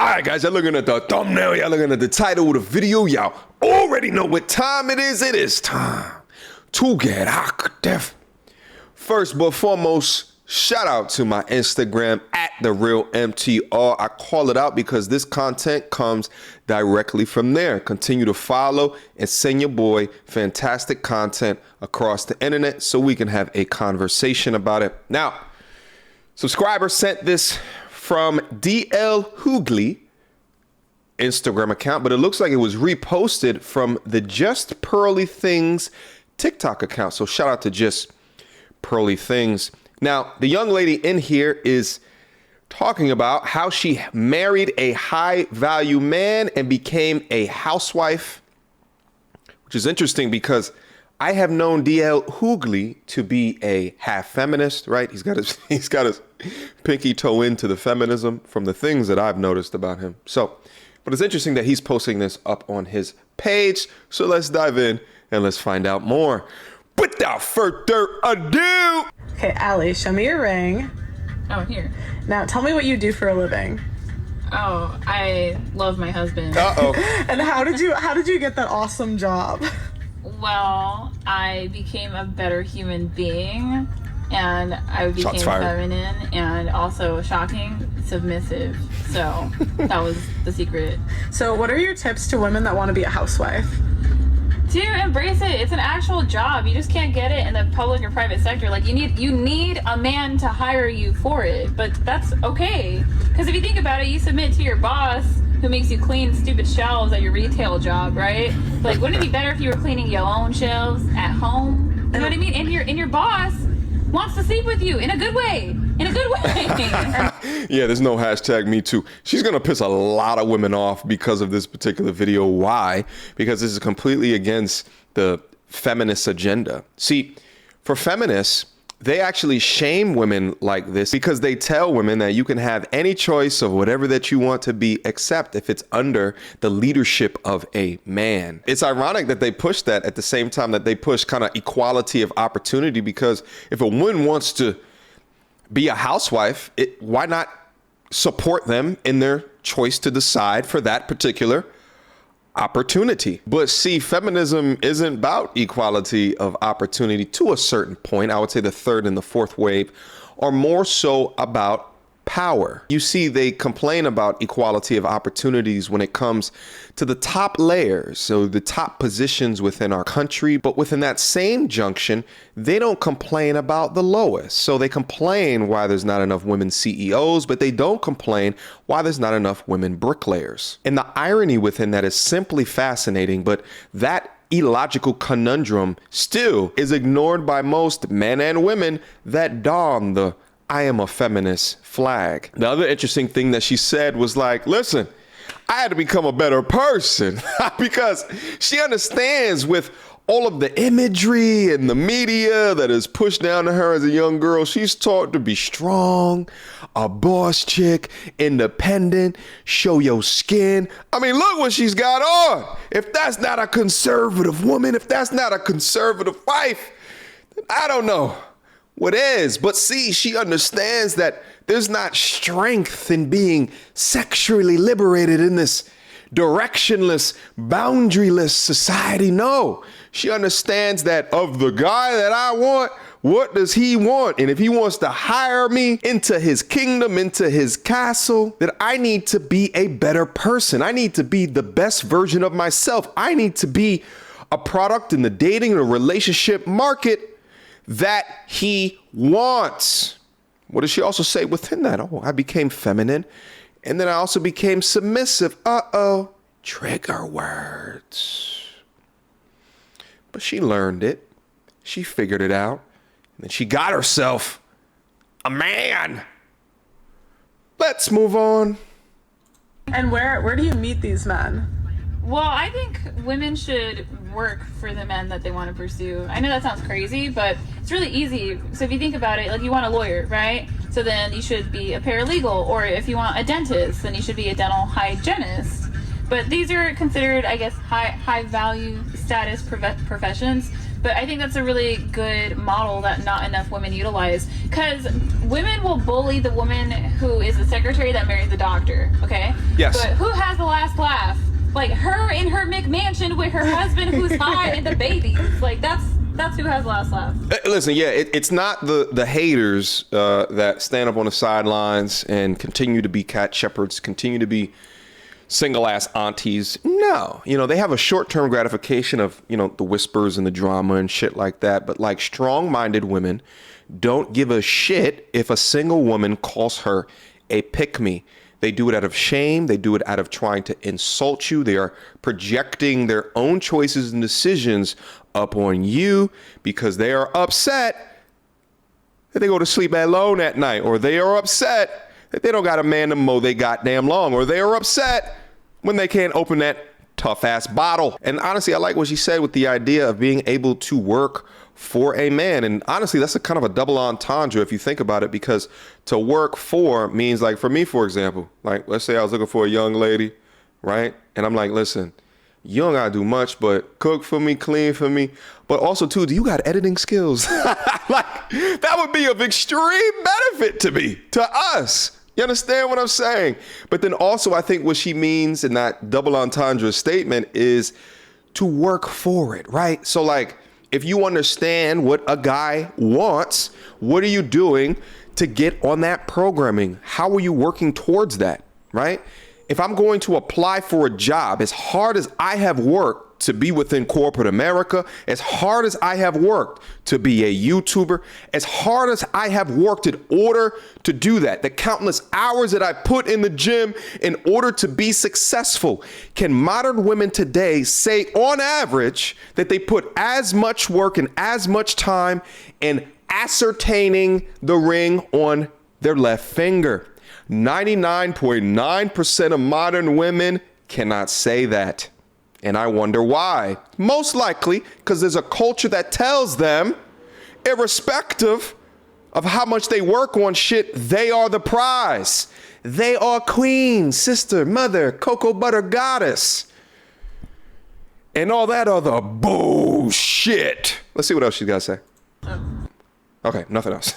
All right, guys, y'all looking at the thumbnail, y'all looking at the title of the video, y'all already know what time it is. It is time to get active. First but foremost, shout out to my Instagram at @TheRealMTR. I call it out because this content comes directly from there. Continue to follow and send your boy fantastic content across the internet so we can have a conversation about it. Now, subscriber sent this from DL Hughley Instagram account, but it looks like it was reposted from the Just Pearly Things TikTok account. So shout out to Just Pearly Things. Now, the young lady in here is talking about how she married a high value man and became a housewife, which is interesting because I have known DL Hughley to be a half feminist, right? He's got his pinky toe into the feminism from the things that I've noticed about him. So, but it's interesting that he's posting this up on his page. So let's dive in and let's find out more. Without further ado. Okay, Allie, show me your ring. Oh, here. Now tell me what you do for a living. Oh, I love my husband. Uh-oh. And how did you get that awesome job? Well, I became a better human being, and I became feminine and also shocking, submissive. So that was the secret. So what are your tips to women that want to be a housewife? To embrace it. It's an actual job. You just can't get it in the public or private sector. Like you need a man to hire you for it, but that's okay. Because if you think about it, you submit to your boss who makes you clean stupid shelves at your retail job, right? Like, wouldn't it be better if you were cleaning your own shelves at home? You know what I mean? And your boss wants to sleep with you in a good way. In a good way. Yeah, there's no hashtag me too. She's gonna piss a lot of women off because of this particular video. Why? Because this is completely against the feminist agenda. See, for feminists, they actually shame women like this because they tell women that you can have any choice of whatever that you want to be, except if it's under the leadership of a man. It's ironic that they push that at the same time that they push kind of equality of opportunity, because if a woman wants to be a housewife, why not support them in their choice to decide for that particular opportunity? But see, feminism isn't about equality of opportunity to a certain point. I would say the third and the fourth wave are more so about power. You see, they complain about equality of opportunities when it comes to the top layers, so the top positions within our country, but within that same junction, they don't complain about the lowest. So they complain why there's not enough women CEOs, but they don't complain why there's not enough women bricklayers. And the irony within that is simply fascinating, but that illogical conundrum still is ignored by most men and women that don the I am a feminist flag. The other interesting thing that she said was like, listen, I had to become a better person because she understands with all of the imagery and the media that is pushed down to her as a young girl, she's taught to be strong, a boss chick, independent, show your skin. I mean, look what she's got on. If that's not a conservative woman, if that's not a conservative wife, then I don't know what is. But see, she understands that there's not strength in being sexually liberated in this directionless, boundaryless society. No, she understands that of the guy that I want, what does he want? And if he wants to hire me into his kingdom, into his castle, then I need to be a better person. I need to be the best version of myself. I need to be a product in the dating and relationship market that he wants. What does she also say within that? Oh, I became feminine, and then I also became submissive. Uh-oh, trigger words. But she learned it. She figured it out. And then she got herself a man. Let's move on. And where do you meet these men? Well, I think women should work for the men that they want to pursue. I know that sounds crazy, but it's really easy. So if you think about it, like you want a lawyer, right? So then you should be a paralegal, or if you want a dentist, then you should be a dental hygienist. But these are considered, I guess, high value status professions. But I think that's a really good model that not enough women utilize. Because women will bully the woman who is the secretary that marries the doctor, okay? Yes. But who has the last laugh? Like her in her McMansion with her husband who's high and the babies. Like that's who has the last laugh. Listen, yeah, it's not the haters that stand up on the sidelines and continue to be cat shepherds, continue to be single ass aunties. No, they have a short-term gratification of, the whispers and the drama and shit like that. But like strong-minded women don't give a shit if a single woman calls her a pick-me. They do it out of shame. They do it out of trying to insult you. They are projecting their own choices and decisions up on you because they are upset that they go to sleep alone at night, or they are upset that they don't got a man to mow they goddamn lawn, or they are upset when they can't open that tough ass bottle. And honestly, I like what she said with the idea of being able to work for a man. And honestly, that's a kind of a double entendre if you think about it, because to work for means, like for me, for example, like let's say I was looking for a young lady, right? And I'm like, listen, you don't gotta do much but cook for me, clean for me, but also too, do you got editing skills? Like that would be of extreme benefit to me, to us. You understand what I'm saying? But then also I think what she means in that double entendre statement is to work for it, right? So like, if you understand what a guy wants, what are you doing to get on that programming? How are you working towards that, right? If I'm going to apply for a job, as hard as I have worked to be within corporate America, as hard as I have worked to be a YouTuber, as hard as I have worked in order to do that, the countless hours that I put in the gym in order to be successful, can modern women today say on average that they put as much work and as much time in ascertaining the ring on their left finger? 99.9% of modern women cannot say that. And I wonder why. Most likely because there's a culture that tells them, irrespective of how much they work on shit, they are the prize. They are queen, sister, mother, cocoa butter goddess, and all that other bullshit. Let's see what else she's got to say. Okay, nothing else.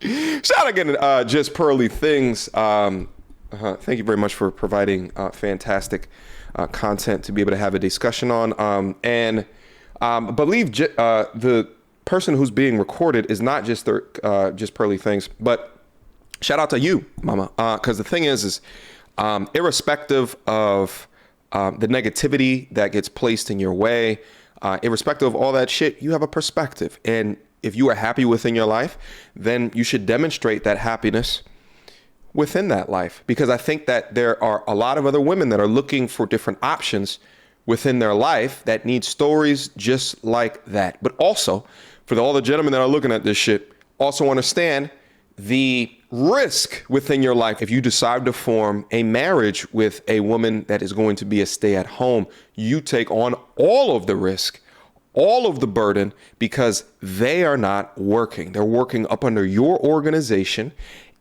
Shout out again to Just Pearly Things. Thank you very much for providing fantastic content to be able to have a discussion on. And believe the person who's being recorded is not just Just Pearly Things, but shout out to you, mama. Because the thing is irrespective of the negativity that gets placed in your way, irrespective of all that shit, you have a perspective. And if you are happy within your life, then you should demonstrate that happiness within that life. Because I think that there are a lot of other women that are looking for different options within their life that need stories just like that. But also, for all the gentlemen that are looking at this shit, also understand the risk within your life. If you decide to form a marriage with a woman that is going to be a stay-at-home, you take on all of the risk, all of the burden, because they are not working. They're working up under your organization.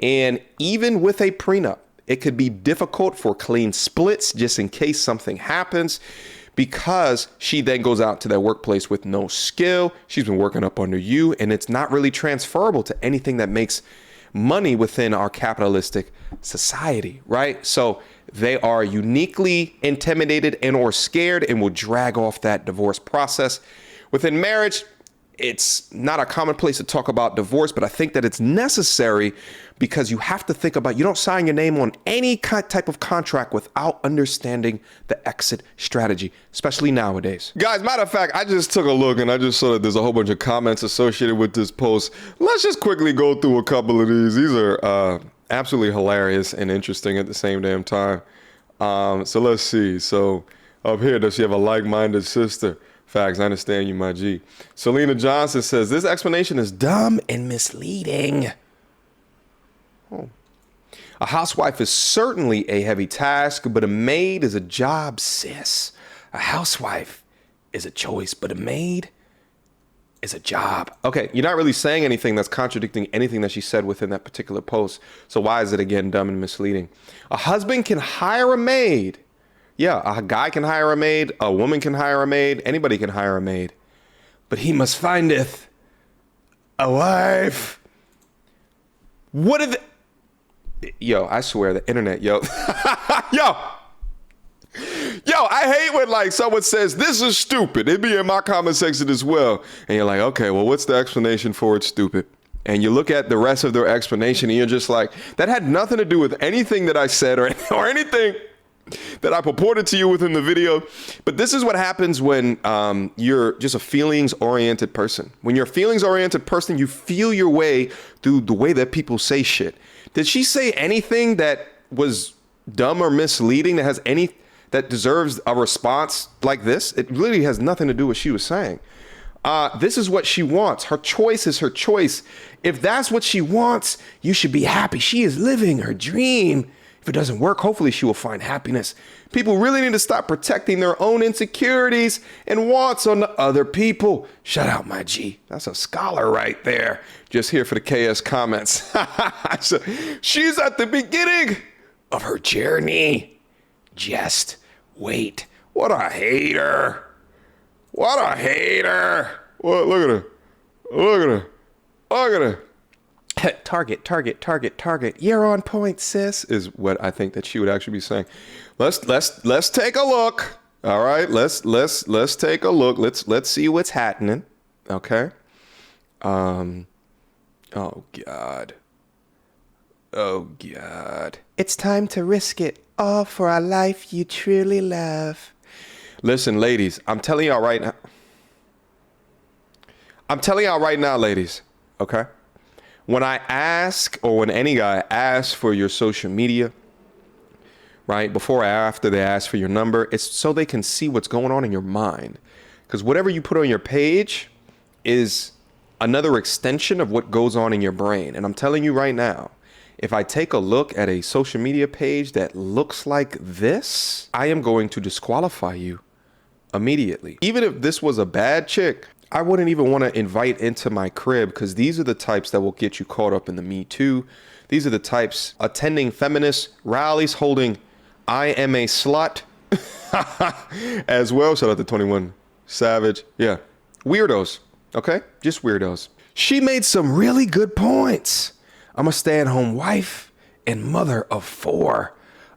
And even with a prenup, it could be difficult for clean splits just in case something happens, because she then goes out to that workplace with no skill. She's been working up under you, and it's not really transferable to anything that makes money within our capitalistic society, right? So they are uniquely intimidated and or scared and will drag off that divorce process. Within marriage, it's not a commonplace to talk about divorce, but I think that it's necessary because you have to think about, you don't sign your name on any type of contract without understanding the exit strategy, especially nowadays. Guys, matter of fact, I just took a look and I just saw that there's a whole bunch of comments associated with this post. Let's just quickly go through a couple of these. These are absolutely hilarious and interesting at the same damn time. So let's see. So up here, does she have a like-minded sister? Facts, I understand you, my G. Selena Johnson says, this explanation is dumb and misleading. A housewife is certainly a heavy task, but a maid is a job, sis. A housewife is a choice, but a maid is a job. Okay, you're not really saying anything that's contradicting anything that she said within that particular post. So why is it, again, dumb and misleading? A husband can hire a maid. Yeah, a guy can hire a maid, a woman can hire a maid, anybody can hire a maid. but he must findeth a wife. What are the... Yo, I swear the internet, yo. Yo, I hate when like someone says, this is stupid. It'd be in my comment section as well. And you're like, okay, well, what's the explanation for it's stupid? And you look at the rest of their explanation and you're just like, that had nothing to do with anything that I said or anything that I purported to you within the video. But this is what happens when you're just a feelings-oriented person. When you're a feelings-oriented person, you feel your way through the way that people say shit. Did she say anything that was dumb or misleading that deserves a response like this? It really has nothing to do with what she was saying. This is what she wants. Her choice is her choice. If that's what she wants, you should be happy. She is living her dream. If it doesn't work, hopefully she will find happiness. People really need to stop protecting their own insecurities and wants on the other people. Shout out my G. That's a scholar right there. Just here for the KS comments. So, she's at the beginning of her journey. Just wait. What a hater. What a hater. What? Look at her. Look at her. Look at her. Target. You're on point, sis, is what I think that she would actually be saying. Let's take a look. All right. Let's take a look. Let's see what's happening. Okay. Oh God. Oh God. It's time to risk it all for a life you truly love. Listen, ladies, I'm telling y'all right now, ladies, okay? When I ask, or when any guy asks for your social media, right, before or after they ask for your number, it's so they can see what's going on in your mind. Because whatever you put on your page is another extension of what goes on in your brain. And I'm telling you right now, if I take a look at a social media page that looks like this, I am going to disqualify you immediately. Even if this was a bad chick, I wouldn't even want to invite into my crib, because these are the types that will get you caught up in the Me Too. These are the types attending feminist rallies, holding I am a slut as well. Shout out to 21 Savage. Yeah. Weirdos. Okay? Just weirdos. She made some really good points. I'm a stay-at-home wife and mother of 4.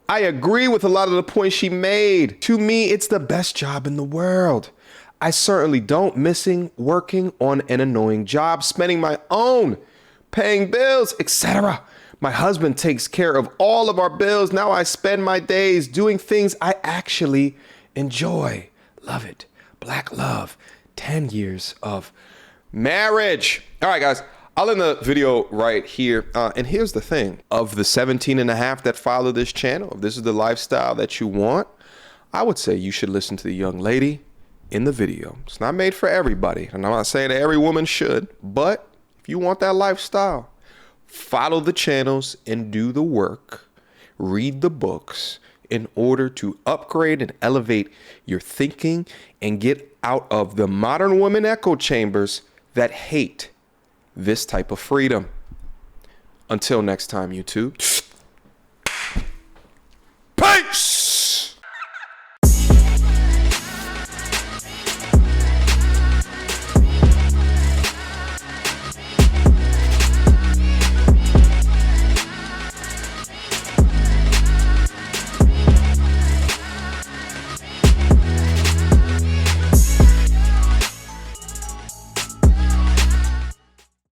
I agree with a lot of the points she made. To me, it's the best job in the world. I certainly don't missing working on an annoying job, spending my own, paying bills, etc. My husband takes care of all of our bills. Now I spend my days doing things I actually enjoy. Love it. Black love. 10 years of marriage. All right, guys. I'll end the video right here. And here's the thing. Of the 17 and a half that follow this channel, if this is the lifestyle that you want, I would say you should listen to the young lady in the video. It's not made for everybody. And I'm not saying that every woman should. But if you want that lifestyle, follow the channels and do the work. Read the books in order to upgrade and elevate your thinking and get out of the modern woman echo chambers that hate this type of freedom. Until next time, YouTube.